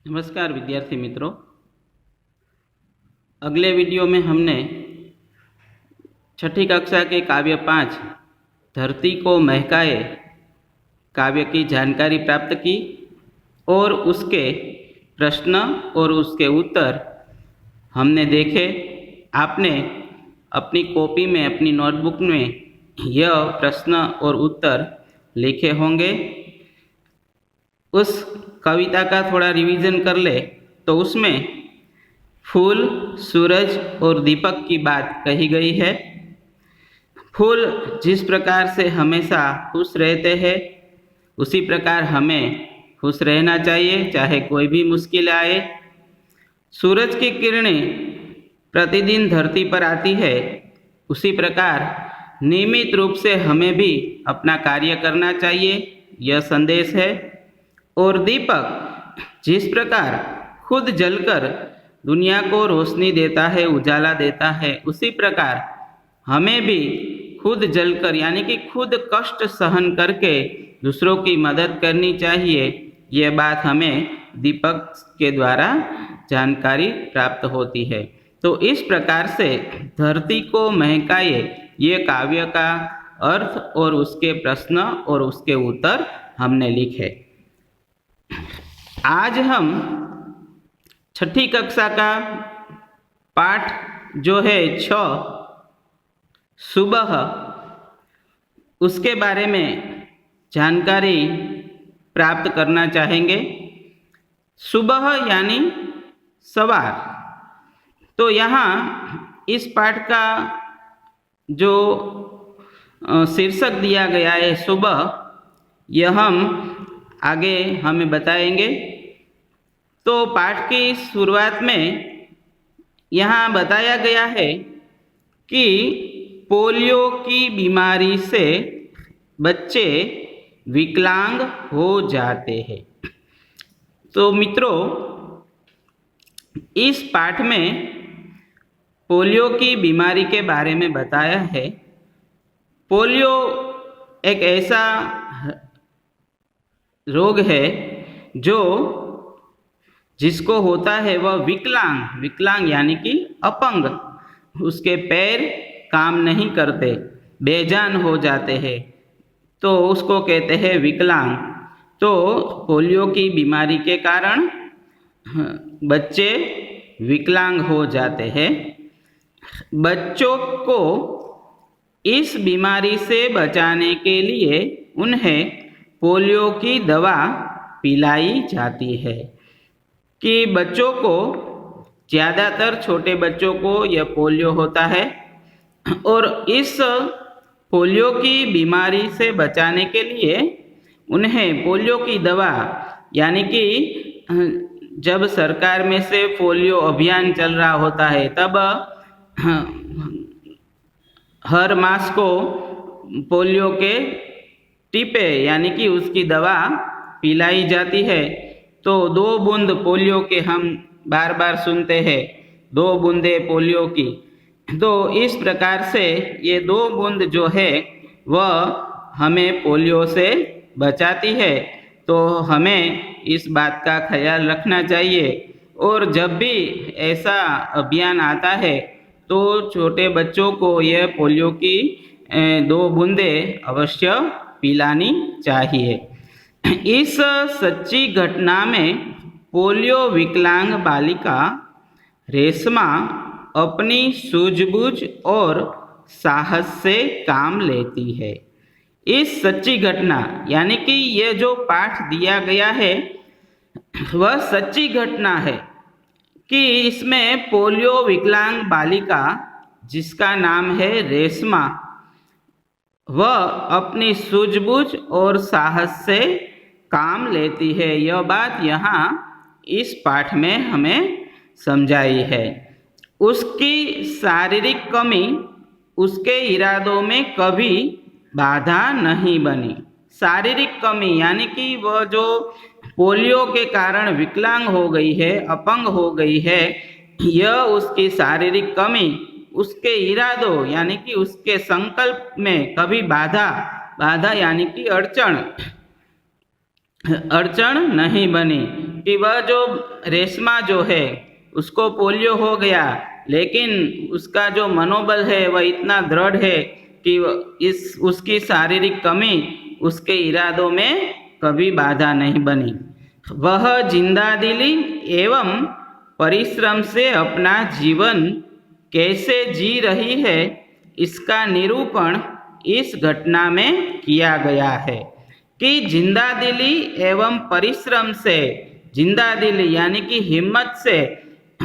नमस्कार विद्यार्थी मित्रों। अगले वीडियो में हमने छठी कक्षा के काव्य 5 धरती को महकाए काव्य की जानकारी प्राप्त की और उसके प्रश्न और उसके उत्तर हमने देखे। आपने अपनी कॉपी में, अपनी नोटबुक में यह प्रश्न और उत्तर लिखे होंगे। उस कविता का थोड़ा रिवीजन कर ले तो उसमें फूल, सूरज और दीपक की बात कही गई है। फूल जिस प्रकार से हमेशा खुश रहते हैं उसी प्रकार हमें खुश रहना चाहिए, चाहे कोई भी मुश्किल आए। सूरज की किरणें प्रतिदिन धरती पर आती है, उसी प्रकार नियमित रूप से हमें भी अपना कार्य करना चाहिए, यह संदेश है। और दीपक जिस प्रकार खुद जलकर दुनिया को रोशनी देता है, उजाला देता है, उसी प्रकार हमें भी खुद जलकर यानी कि खुद कष्ट सहन करके दूसरों की मदद करनी चाहिए। यह बात हमें दीपक के द्वारा जानकारी प्राप्त होती है। तो इस प्रकार से धरती को महकाए ये काव्य का अर्थ और उसके प्रश्न और उसके उत्तर हमने लिखे। आज हम छठी कक्षा का पाठ जो है 6 सुबह, उसके बारे में जानकारी प्राप्त करना चाहेंगे। सुबह यानी सवार। तो यहाँ इस पाठ का जो शीर्षक दिया गया है सुबह, यह हम आगे हमें बताएंगे। तो पाठ की शुरुआत में यहाँ बताया गया है कि पोलियो की बीमारी से बच्चे विकलांग हो जाते हैं। तो मित्रों, इस पाठ में पोलियो की बीमारी के बारे में बताया है। पोलियो एक ऐसा रोग है जो जिसको होता है वह विकलांग यानी कि अपंग, उसके पैर काम नहीं करते, बेजान हो जाते हैं, तो उसको कहते हैं विकलांग। तो पोलियो की बीमारी के कारण बच्चे विकलांग हो जाते हैं। बच्चों को इस बीमारी से बचाने के लिए उन्हें पोलियो की दवा पिलाई जाती है। कि बच्चों को, ज़्यादातर छोटे बच्चों को यह पोलियो होता है और इस पोलियो की बीमारी से बचाने के लिए उन्हें पोलियो की दवा, यानी कि जब सरकार में से पोलियो अभियान चल रहा होता है तब हर मास को पोलियो के टीपे यानी कि उसकी दवा पिलाई जाती है। तो 2 बूंद पोलियो के हम बार बार सुनते हैं, 2 बूंदे पोलियो की। तो इस प्रकार से ये 2 बूंद जो है वह हमें पोलियो से बचाती है। तो हमें इस बात का ख्याल रखना चाहिए और जब भी ऐसा अभियान आता है तो छोटे बच्चों को यह पोलियो की 2 बूंदे अवश्य पिलानी चाहिए। इस सच्ची घटना में पोलियो विकलांग बालिका रेशमा अपनी सूझबूझ और साहस से काम लेती है। इस सच्ची घटना यानी कि यह जो पाठ दिया गया है वह सच्ची घटना है कि इसमें पोलियो विकलांग बालिका जिसका नाम है रेशमा, वह अपनी सूझबूझ और साहस से काम लेती है। यह बात यहाँ इस पाठ में हमें समझाई है। उसकी शारीरिक कमी उसके इरादों में कभी बाधा नहीं बनी। शारीरिक कमी यानी कि वह जो पोलियो के कारण विकलांग हो गई है, अपंग हो गई है, यह उसकी शारीरिक कमी उसके इरादों यानी कि उसके संकल्प में कभी बाधा यानी कि अड़चन नहीं बनी। कि वह जो रेशमा जो है उसको पोलियो हो गया, लेकिन उसका जो मनोबल है वह इतना दृढ़ है कि उसकी शारीरिक कमी उसके इरादों में कभी बाधा नहीं बनी। वह जिंदादिली एवं परिश्रम से अपना जीवन कैसे जी रही है, इसका निरूपण इस घटना में किया गया है कि जिंदादिली एवं परिश्रम से, जिंदादिली यानी कि हिम्मत से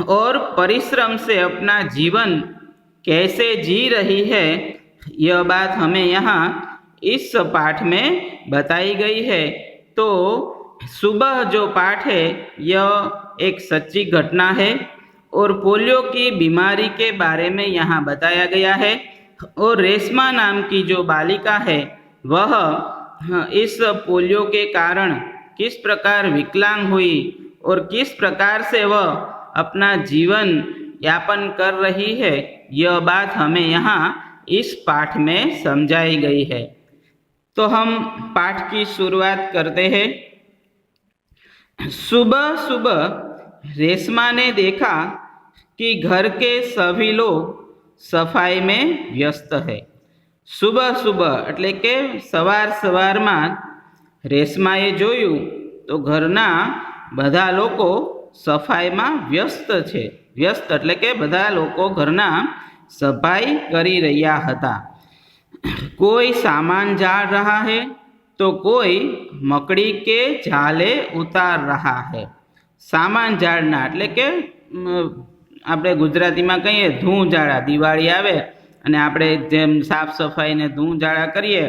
और परिश्रम से अपना जीवन कैसे जी रही है, यह बात हमें यहाँ इस पाठ में बताई गई है। तो सुबह जो पाठ है यह एक सच्ची घटना है और पोलियो की बीमारी के बारे में यहाँ बताया गया है। और रेशमा नाम की जो बालिका है वह इस पोलियो के कारण किस प्रकार विकलांग हुई और किस प्रकार से वह अपना जीवन यापन कर रही है, यह बात हमें यहाँ इस पाठ में समझाई गई है। तो हम पाठ की शुरुआत करते हैं। सुबह सुबह रेशमा ने देखा कि घर के सभी लोग सफाई में व्यस्त है। सुबह सुबह એટલે કે સવાર સવારમાં રેશમાએ જોયું તો ઘરના બધા લોકો સફાઈમાં વ્યસ્ત છે। વ્યસ્ત એટલે કે બધા લોકો ઘરના સફાઈ કરી રહ્યા હતા। कोई सामान झाड़ रहा है तो कोई मकड़ी के झाले उतार रहा है। सामान झाड़ना એટલે કે આપણે ગુજરાતીમાં કહીએ ધૂં ઝાડા, દિવાળી આવે અને આપણે જેમ સાફ સફાઈને ધૂં ઝાડા કરીએ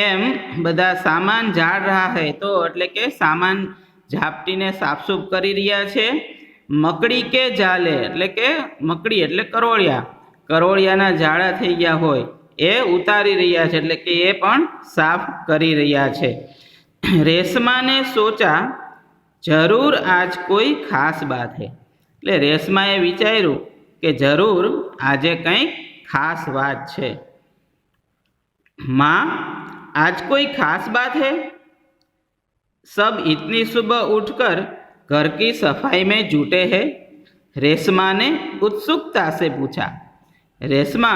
એમ બધા સામાન ઝાડ રહ્યા है તો એટલે કે સામાન ઝાપટીને સાફસૂફ કરી રહ્યા છે। મકડી કે ઝાલે એટલે કે મકડી એટલે કરોળિયા, કરોળિયાના ઝાડા થઈ ગયા હોય એ ઉતારી રહ્યા છે એટલે કે એ પણ સાફ કરી રહ્યા છે। રેશમા ने सोचा जरूर आज कोई खास बात है। એટલે રેશમાએ વિચાર્યું કે જરૂર આજે કંઈક ખાસ વાત છે। माँ आज कोई खास बात है। सब इतनी सुबह उठकर घर की सफाई में जुटे हैं। रेशमा ने उत्सुकता से पूछा। रेशमा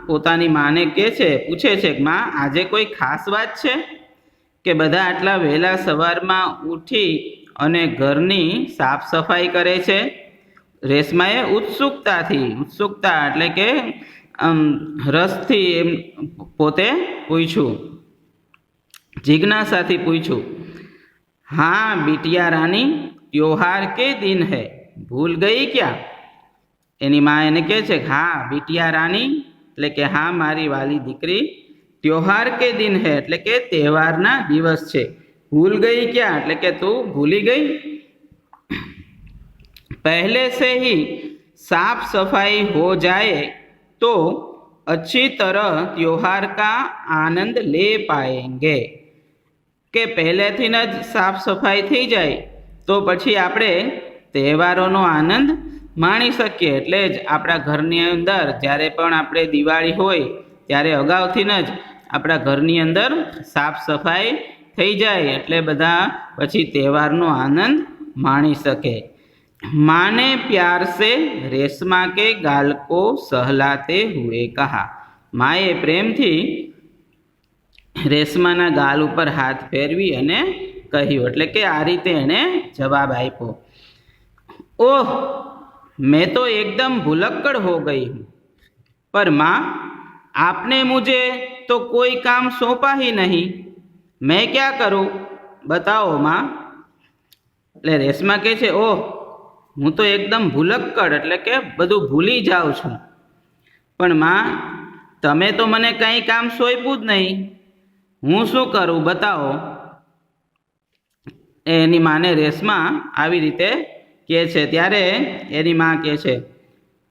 પોતાની માને કહે છે, પૂછે છે કે માં આજે કોઈ ખાસ વાત છે કે બધા આટલા વહેલા સવારમાં ઉઠી અને ઘરની સાફ સફાઈ કરે છે। રેશમાએ ઉત્સુકતાથી, ઉત્સુકતા એટલે કે રસથી એમ પોતે પૂછ્યું, जिज्ञासाથી पूछूं। हाँ बिटिया रानी, त्योहार के दिन है, भूल गई क्या? एनी माँ एने कहे छे हाँ बिटिया रानी એટલે કે હા મારી વાલી દીકરી, त्योहार के दिन है એટલે કે તહેવારના દિવસ છે। भूल गई क्या એટલે કે તું ભૂલી गई? पहले से ही साफ सफाई हो जाए तो अच्छी तरह त्योहार का आनंद ले पाएंगे। કે પહેલેથી જ સાફ સફાઈ થઈ જાય તો પછી આપણે તહેવારોનો આનંદ માણી શકીએ। એટલે જ આપણા ઘરની અંદર જ્યારે પણ આપણે દિવાળી હોય ત્યારે અગાઉથી જ આપણા ઘરની અંદર સાફ સફાઈ થઈ જાય એટલે બધા પછી તહેવારનો આનંદ માણી શકે। माँ ने प्यार से रेशमा के गाल को सहलाते हुए कहा। माए प्रेमથી રેશમાના ગાલ ઉપર હાથ ફેરવી અને કહ્યું એટલે કે આ રીતે એણે જવાબ આપ્યો। ओह मैं तो एकदम भुलक्कड़ हो गई हूँ, पर माँ आपने मुझे तो कोई काम सौंपा ही नहीं, मैं क्या करूँ बताओ माँ। એટલે રેશમા કહે છે ઓહ હું તો એકદમ ભૂલક્કડ એટલે કે બધું ભૂલી જાઉં છું, પણ માં તમે તો મને કંઈ કામ સોંપ્યું જ નહીં, હું શું કરું બતાવો। એની માને રેશમા આવી રીતે કહે છે ત્યારે એની માँ કહે છે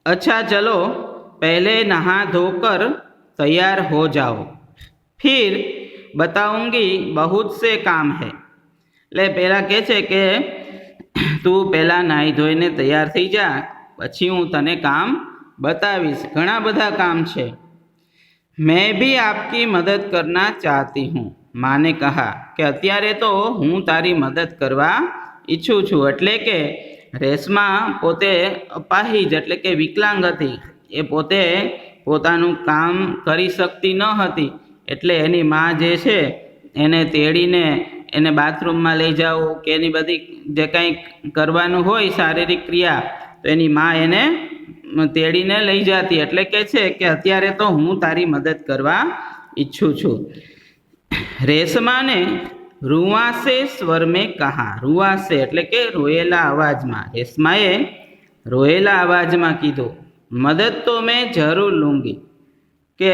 अच्छा चलो पहले नहा धोकर तैयार हो जाओ, फिर बताऊंगी बहुत से काम है। એટલે પહેલાં કહે છે કે તું પહેલાં નાહી ધોઈને તૈયાર થઈ જા, પછી હું તને કામ બતાવીશ, ઘણા બધા કામ છે। मैं भी आपकी मदद करना चाहती हूँ। माँ ने कहा कि અત્યારે તો હું તારી મદદ કરવા ઈચ્છું છું. એટલે કે રેશમા પોતે અપાહિજ એટલે કે વિકલાંગ હતી. એ પોતે પોતાનું કામ કરી શકતી ન હતી. એટલે એની મા જે છે એને તેડીને એને બાથરૂમમાં લઈ જાઓ કે એની બધી જે કંઈ કરવાનું હોય શારીરિક ક્રિયા, તો એની મા એને તેડીને લઈ જતી. એટલે કે છે કે અત્યારે તો હું તારી મદદ કરવા ઈચ્છું છું. રેશમા ને રૂવાસે સ્વર મેં કહા. રૂવાસે એટલે કે રોયેલા અવાજમાં. રેશમાએ રોયેલા અવાજમાં કીધું, મદદ તો મેં જરૂર લૂંગી, કે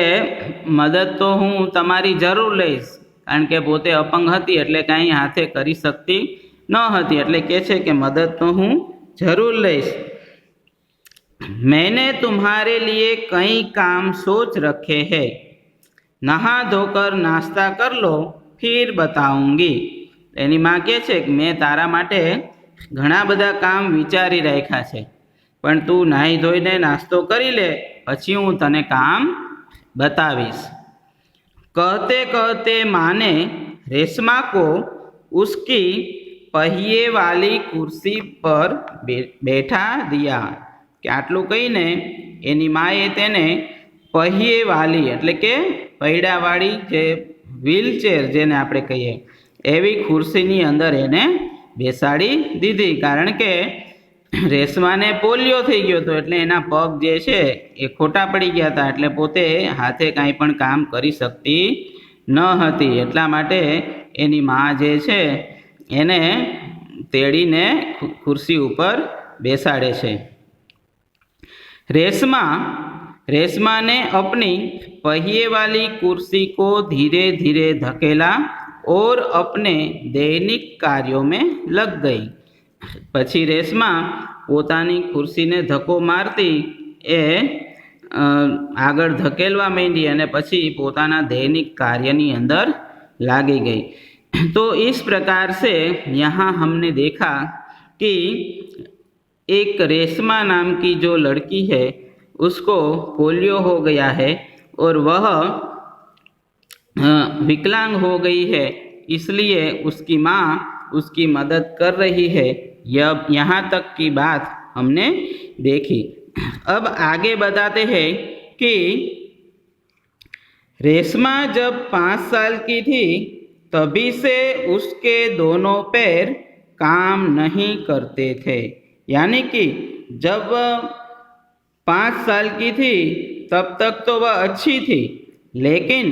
મદદ તો હું તમારી જરૂર લઈશ. કારણ કે પોતે અપંગ હતી એટલે કાંઈ હાથે કરી શકતી ન હતી. એટલે કહે છે કે મદદ તો હું જરૂર લઈશ. मैंने तुम्हारे लिए कई काम सोच रखे हैं, नहा धोकर नाश्ता कर लो फिर बताऊंगी. એની માં કહે છે કે મેં તારા માટે ઘણા બધા કામ વિચારી રાખ્યા છે, પણ તું નાહી ધોઈને નાસ્તો કરી લે, પછી હું તને કામ बतावीश. कहते कहते माँ ने रेशमा को उसकी पहिए वाली कुर्सी पर बैठा दिया. કે આટલું કહીને એની માએ તેને पहिएवाली એટલે કે પૈડાવાળી જે વ્હીલચેર જેને આપણે કહીએ એવી ખુરશીની અંદર એને બેસાડી દીધી. કારણ કે રેશમાને પોલિયો થઈ ગયો હતો એટલે એના પગ જે છે એ ખોટા પડી ગયા હતા. એટલે પોતે હાથે કાંઈ પણ કામ કરી શકતી ન હતી. એટલા માટે એની મા જે છે એને તેડીને ખુરશી ઉપર બેસાડે છે. रेशमा ने अपनी पहिए वाली कुर्सी को धीरे धीरे धकेला और अपने दैनिक कार्यों में लग गई. पछी रेशमा पोतानी खुर्सी ने धक्को मारती ए आगळ धकेलवा मांडी अने पछी पोताना दैनिक कार्यनी अंदर लागी गई. तो इस प्रकार से यहाँ हमने देखा कि एक रेशमा नाम की जो लड़की है उसको पोलियो हो गया है और वह विकलांग हो गई है, इसलिए उसकी माँ उसकी मदद कर रही है. यहाँ तक की बात हमने देखी. अब आगे बताते हैं कि रेशमा जब 5 साल की थी तभी से उसके दोनों पैर काम नहीं करते थे. यानी कि जब 5 साल की थी तब तक तो वह अच्छी थी, लेकिन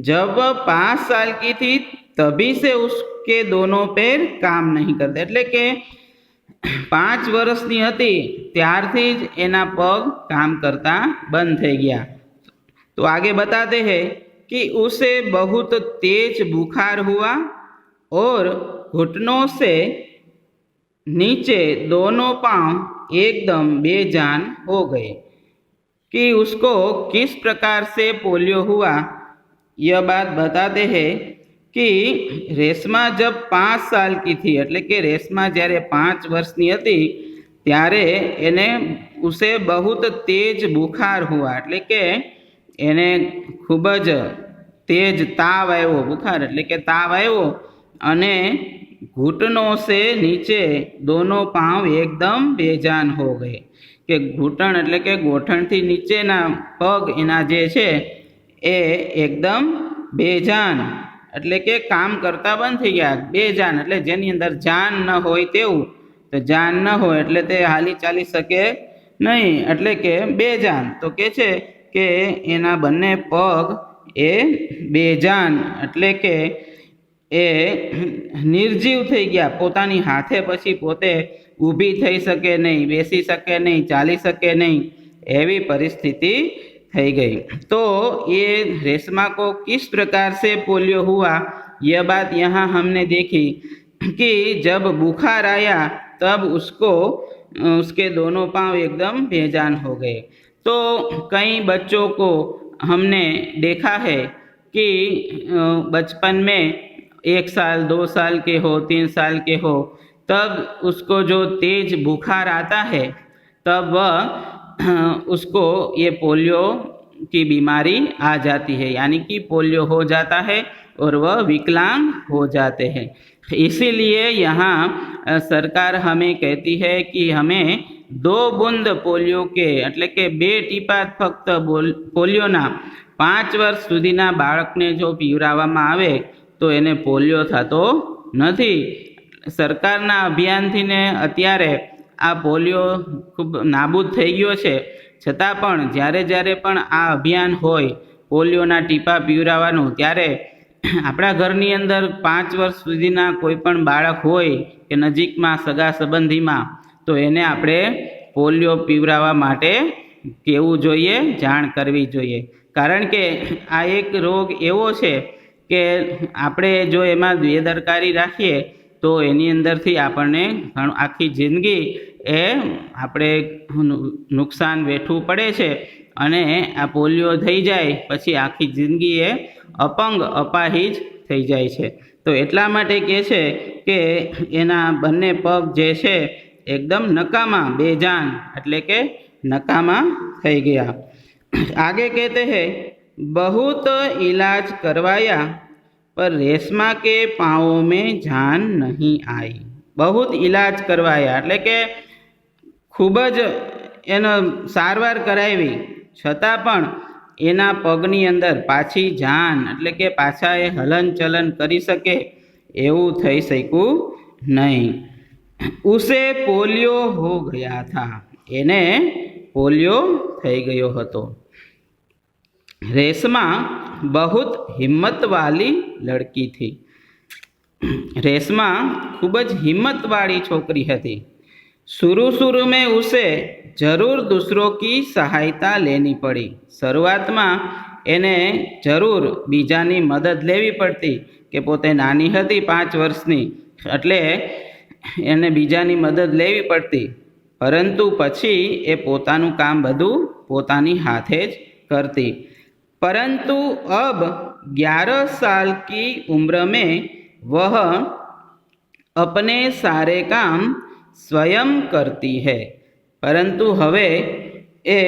जब 5 साल की थी तभी से उसके दोनों पैर काम नहीं करते. એટલે કે 5 વર્ષની હતી ત્યારથી જ એના પગ કામ કરતા બંધ થઈ ગયા. तो आगे बताते हैं कि उसे बहुत तेज बुखार हुआ और घुटनों से नीचे दोनों पांव एकदम बेजान हो गए. कि उसको किस प्रकार से पोलियो हुआ यह बात बताते हैं कि रेशमा जब 5 साल की थी એટલે કે રેશમા જ્યારે 5 વર્ષની હતી ત્યારે એને ઉસે બહુત તેજ બુખાર હુઆ એટલે કે એને ખૂબ જ તેજ તાવ આવ્યો. બુખાર એટલે કે તાવ આવ્યો અને घुटनों से नीचे दोनों पांव एकदम बेजान हो गए. કે ઘૂંટણ એટલે કે ગોઠણથી નીચેના પગ એના જે છે એ એકદમ બેજાન એટલે કે કામ કરતા બંધ થઈ ગયા. બેજાન એટલે જેની અંદર જાન ન હોય તેવું. તો જાન ન હોય એટલે તે હાલી ચાલી શકે નહીં, એટલે કે બેજાન. તો કે છે કે એના બંને પગ એ બેજાન એટલે કે એ નિર્જીવ થઈ ગયા. પોતાની હાથે પછી પોતે ઊભી થઈ શકે નહીં, બેસી શકે નહીં, ચાલી શકે નહીં, એવી પરિસ્થિતિ થઈ गई. तो ये रेशमा को किस प्रकार से पोलियो हुआ यह बात यहाँ हमने देखी कि जब बुखार आया तब उसको उसके दोनों पांव एकदम बेजान हो गए. तो कई बच्चों को हमने देखा है कि बचपन में 1 साल 2 साल के हो 3 साल के हो तब उसको जो तेज बुखार आता है तब वह उसको ये पोलियो की बीमारी आ जाती है, यानी कि पोलियो हो जाता है और वह विकलांग हो जाते हैं. इसीलिए यहाँ सरकार हमें कहती है कि हमें 2 बूंद पोलियो के એટલે કે 2 ટીપા ફક્ત પોલિયોના 5 વર્ષ સુધીના બાળકને જો પીવડાવવામાં આવે તો એને પોલિયો થતો નથી. સરકારના અભિયાનથી ને અત્યારે આ પોલિયો ખૂબ નાબૂદ થઈ ગયો છે. છતાં પણ જ્યારે પણ આ અભિયાન હોય પોલિયોના ટીપા પીવડાવવાનું, ત્યારે આપણા ઘરની અંદર 5 વર્ષ સુધીના કોઈ પણ બાળક હોય કે નજીકમાં સગા સંબંધીમાં, તો એને આપણે પોલિયો પીવડાવવા માટે કહેવું જોઈએ, જાણ કરવી જોઈએ. કારણ કે આ એક રોગ એવો છે કે આપણે જો એમાં બેદરકારી રાખીએ તો એની અંદરથી આપણને આખી જિંદગી એ આપણે નુકસાન વેઠવું પડે છે. અને આ પોલિયો થઈ જાય પછી આખી જિંદગી એ અપંગ અપાહિજ થઈ જાય છે. તો એટલા માટે કહે છે કે એના બંને પગ જે છે एकदम नकामा, बेजान એટલે કે नकामा થઈ ગયા. आगे कहते हैं, बहुत इलाज करवाया पर रेशमा के पाँवों में जान नहीं आई. बहुत इलाज करवाया એટલે કે ખૂબ જ એનો સારવાર કરાવી છતાં પણ એના પગની અંદર પાછી જાન એટલે કે પાછા એ હલનચલન કરી શકે એવું થઈ શક્યું નહીં. उसे पोलियो हो गया था, એને પોલિયો થઈ ગયો હતો. रेशमा बहुत हिम्मत वाली लड़की थी. रेशमा खूब ज हिम्मत वाली छोकरी थी. शुरू में उसे जरूर दूसरों की सहायता लेनी पड़ी. शुरुआत में એને જરૂર બીજાની મદદ લેવી પડતી કે પોતે નાની હતી 5 વર્ષની એટલે એને બીજાની મદદ લેવી પડતી. પરંતુ પછી એ પોતાનું કામ બધું પોતાની હાથે જ કરતી. परंतु अब 11 साल की उम्र में वह अपने सारे काम स्वयं करती है. परंतु हवे ए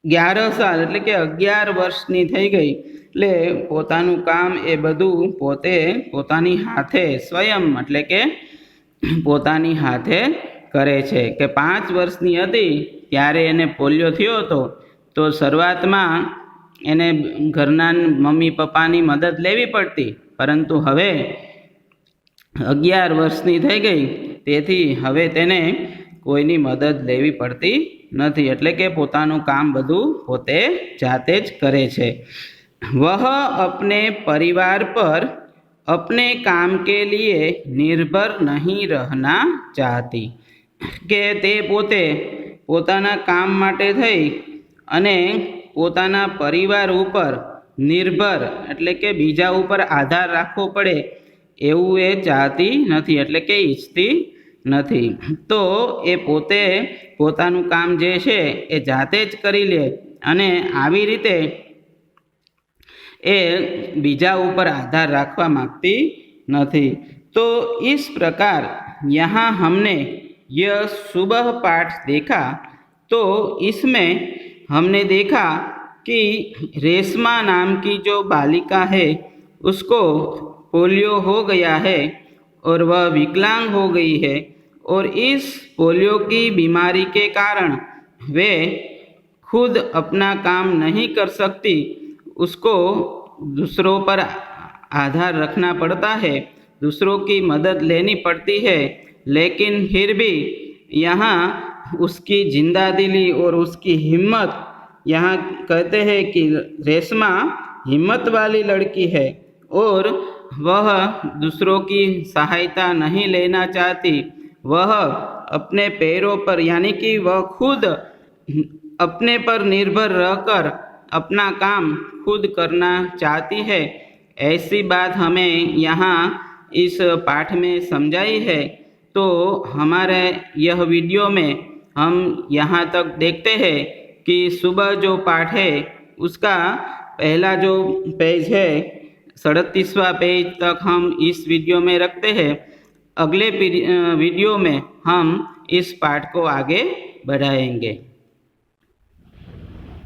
11 साल એટલે કે 11 વર્ષની થઈ ગઈ એટલે પોતાનું કામ એ બધું પોતે પોતાની હાથે સ્વયં એટલે કે પોતાની હાથે કરે છે. કે 5 વર્ષની હતી ત્યારે એને પોલિયો થયો હતો. તો શરૂઆતમાં એને ઘરના મમ્મી પપ્પાની મદદ લેવી પડતી, પરંતુ હવે 11 વર્ષની થઈ ગઈ તેથી હવે તેને કોઈની મદદ લેવી પડતી નથી. એટલે કે પોતાનું કામ બધું પોતે જાતે જ કરે છે. वह अपने परिवार पर अपने काम के लिए निर्भर नहीं रहना चाहती. કે તે પોતે પોતાના કામ માટે થઈ અને પોતાના પરિવાર ઉપર નિર્ભર એટલે કે બીજા ઉપર આધાર રાખવો પડે એવું એ ચાહતી નથી, એટલે કે ઈચ્છતી નથી. તો એ પોતે પોતાનું કામ જે છે એ જાતે જ કરી લે અને આવી રીતે એ બીજા ઉપર આધાર રાખવા માગતી નથી. तो इस प्रकार यहाँ हमने यह सुबह पाठ देखा. तो इसमें हमने देखा कि रेशमा नाम की जो बालिका है उसको पोलियो हो गया है और वह विकलांग हो गई है. और इस पोलियो की बीमारी के कारण वे खुद अपना काम नहीं कर सकती. उसको दूसरों पर आधार रखना पड़ता है, दूसरों की मदद लेनी पड़ती है. लेकिन फिर भी यहाँ उसकी जिंदा दिली और उसकी हिम्मत, यहाँ कहते हैं कि रेशमा हिम्मत वाली लड़की है और वह दूसरों की सहायता नहीं लेना चाहती. वह अपने पैरों पर यानी कि वह खुद अपने पर निर्भर रहकर अपना काम खुद करना चाहती है. ऐसी बात हमें यहाँ इस पाठ में समझाई है. तो हमारे यह वीडियो में हम यहाँ तक देखते हैं कि सुबह जो पाठ है उसका पहला जो पेज है 37वां पेज तक हम इस वीडियो में रखते हैं. अगले वीडियो में हम इस पाठ को आगे बढ़ाएंगे.